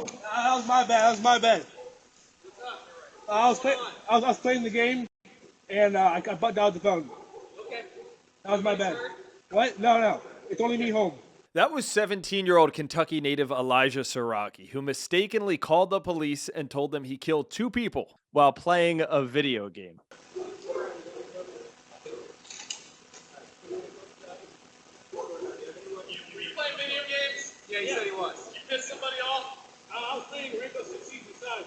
No, that was my bad. That was my bad. I was playing the game, and I got butt down the phone. Okay. That was my bad. What? No. It's only me home. That was 17-year-old Kentucky native Elijah Sierocki, who mistakenly called the police and told them he killed 2 people while playing a video game. You playing video games? Yeah, he said he was. You pissed somebody off? I was playing Rainbow Six Siege inside.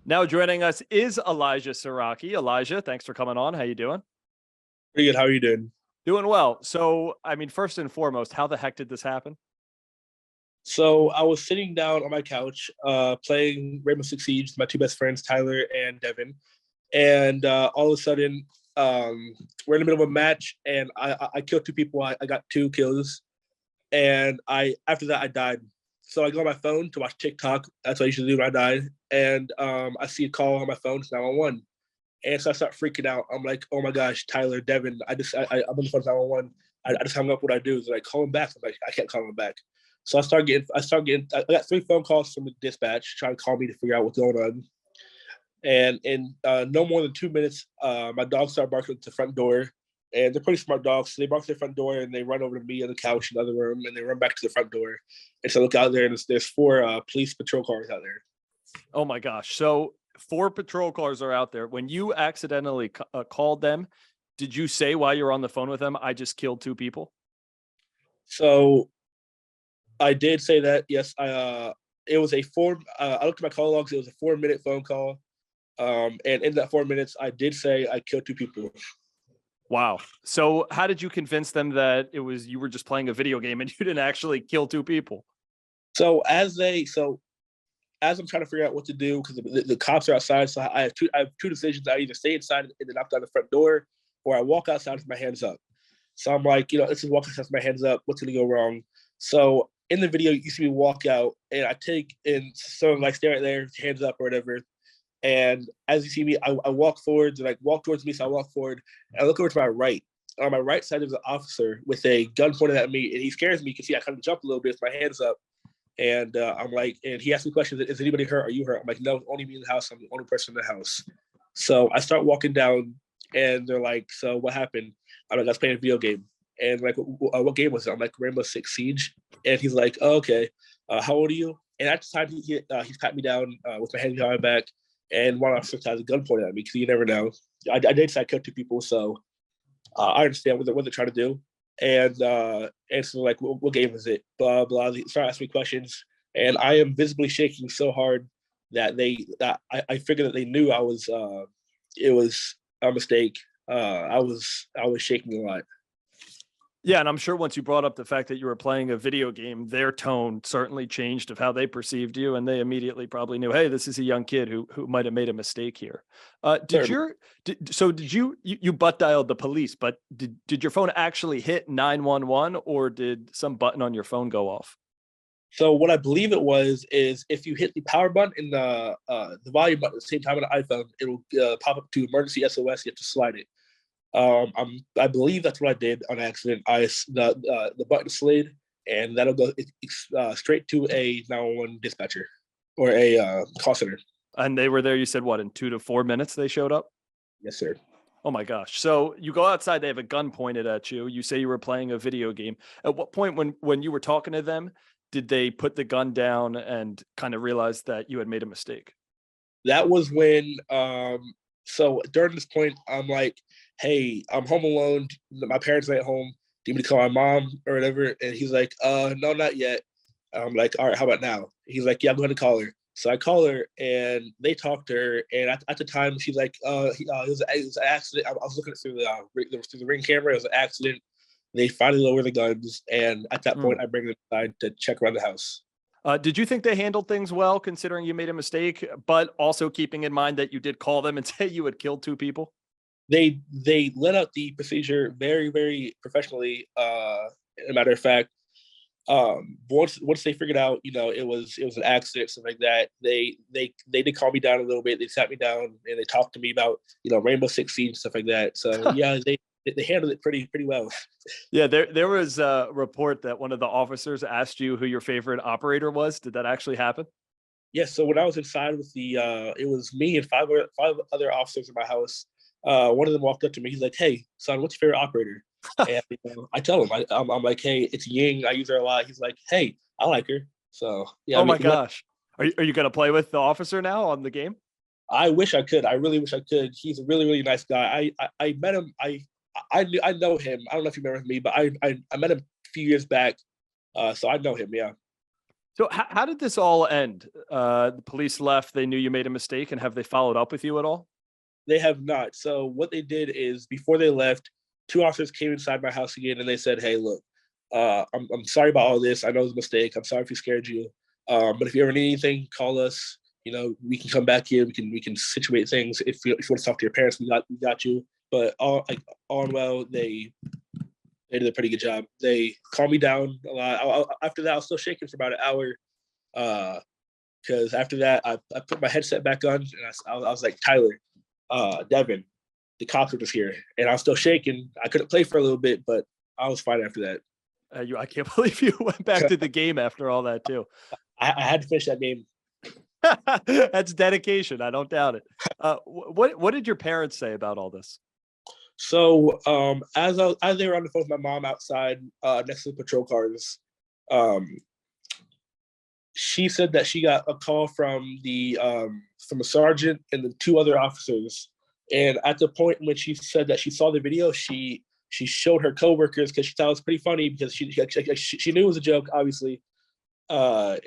Now joining us is Elijah Sierocki. Elijah, thanks for coming on. How you doing? Pretty good. How are you doing? Doing well. So, I mean, first and foremost, how the heck did this happen? So I was sitting down on my couch playing Rainbow Six Siege with my 2 best friends, Tyler and Devin. And all of a sudden, we're in the middle of a match, and I killed 2 people. I got 2 kills. And after that, I died. So I go on my phone to watch TikTok. That's what I usually do when I die. And I see a call on my phone. It's 911. And so I start freaking out. I'm like, oh my gosh, Tyler, Devin, I'm on the phone 911. I just hung up. What I do is like, call him back. I'm like, I can't call him back. So I got 3 phone calls from the dispatch trying to call me to figure out what's going on. And in no more than 2 minutes, my dogs start barking at the front door. And they're pretty smart dogs. So they bark at the front door and they run over to me on the couch in the other room, and they run back to the front door. And so I look out there, and there's 4 police patrol cars out there. Oh my gosh. So 4 patrol cars are out there. When you accidentally called them, did you say while you were on the phone with them, I just killed 2 people? So I did say that, yes. It was I looked at my call logs. It was a 4-minute phone call. And in that 4 minutes, I did say I killed 2 people. Wow. So how did you convince them that you were just playing a video game and you didn't actually kill 2 people? So as I'm trying to figure out what to do, because the cops are outside, so I have two decisions. I either stay inside and then knock down the front door, or I walk outside with my hands up. So I'm like, let's just walk outside with my hands up. What's going to go wrong? So in the video, you see me walk out, and I take and so like stay right there, hands up or whatever. And as you see me, I walk forward, and like walk towards me, so I walk forward, and I look over to my right. On my right side, there's an officer with a gun pointed at me, and he scares me because I kind of jump a little bit with my hands up. And I'm like, and he asked me questions, is anybody hurt? Are you hurt? I'm like, no, only me in the house. I'm the only person in the house. So I start walking down, and they're like, so what happened? I'm like, I was playing a video game. And like, what game was it? I'm like, Rainbow Six Siege. And he's like, oh, okay. How old are you? And at the time, he's pat me down with my hands behind my back. And one officer has a gun pointed at me because you never know. I did say I killed 2 people, so I understand what they're trying to do. And so like, what game is it? Blah blah. They start asking me questions, and I am visibly shaking so hard that I figured that they knew I was. It was a mistake. I was shaking a lot. Yeah, and I'm sure once you brought up the fact that you were playing a video game, their tone certainly changed of how they perceived you, and they immediately probably knew, hey, this is a young kid who might have made a mistake here. Did you butt dialed the police, but did your phone actually hit 911, or did some button on your phone go off? So what I believe it was is if you hit the power button and the volume button at the same time on the iPhone, it'll pop up to emergency SOS. You have to slide it. I believe that's what I did on accident. The button slid, and that'll go straight to a 911 dispatcher or a call center. And they were there, you said, what, in 2 to 4 minutes they showed up? Yes, sir. Oh my gosh. So you go outside, they have a gun pointed at you. You say you were playing a video game. At what point when you were talking to them, did they put the gun down and kind of realize that you had made a mistake? That was when, so during this point, I'm like, hey, I'm home alone. My parents are at home. Do you want me to call my mom or whatever? And he's like, no, not yet. I'm like, all right, how about now? He's like, yeah, I'm going to call her. So I call her, and they talk to her. And at the time, she's like, it was an accident. I was looking through the ring camera. It was an accident. They finally lower the guns. And at that point, I bring them inside to check around the house. Did you think they handled things well, considering you made a mistake, but also keeping in mind that you did call them and say you had killed 2 people? They let out the procedure very, very professionally. As a matter of fact, once they figured out, it was an accident, something like that, they did calm me down a little bit. They sat me down and they talked to me about, Rainbow Six Siege and stuff like that. So yeah, they handled it pretty well. Yeah, there was a report that one of the officers asked you who your favorite operator was. Did that actually happen? Yeah, so when I was inside with it was me and five other officers in my house. One of them walked up to me. He's like, "Hey, son, what's your favorite operator?" And I tell him, I'm like, "Hey, it's Ying. I use her a lot." He's like, "Hey, I like her." So yeah. Oh my gosh, are you going to play with the officer now on the game? I wish I could. I really wish I could. He's a really nice guy. I met him. I know him. I don't know if you remember me, but I met him a few years back. So I know him. Yeah. So how did this all end? The police left. They knew you made a mistake, and have they followed up with you at all? They have not. So what they did is before they left, two officers came inside my house again and they said, "Hey, look, I'm sorry about all this. I know it was a mistake. I'm sorry if we scared you. But if you ever need anything, call us. You know, we can come back here. We can situate things. If you want to talk to your parents, we got you." But all in well, they did a pretty good job. They calmed me down a lot. After that, I was still shaking for about an hour. Because after that, I put my headset back on and I was like, "Tyler, Devin, the cops were just here," and I was still shaking. I couldn't play for a little bit, but I was fine after that. I can't believe you went back to the game after all that too. I had to finish that game. That's dedication. I don't doubt it. What did your parents say about all this? So as they were on the phone with my mom outside next to the patrol cars, she said that she got a call from a sergeant and the two other officers. And at the point when she said that she saw the video, she showed her coworkers because she thought it was pretty funny because she knew it was a joke, obviously. And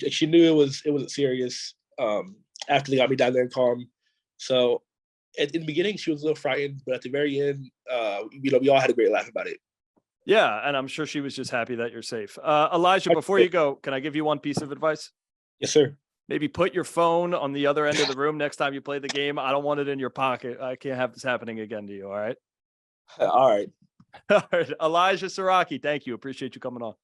she knew it wasn't serious. After they got me down there and calm. So in the beginning, she was a little frightened, but at the very end, we all had a great laugh about it. Yeah, and I'm sure she was just happy that you're safe. Elijah, before you go, can I give you one piece of advice? Yes, sir. Maybe put your phone on the other end of the room next time you play the game. I don't want it in your pocket. I can't have this happening again to you. All right. All right. All right. Elijah Sierocki, thank you. Appreciate you coming on.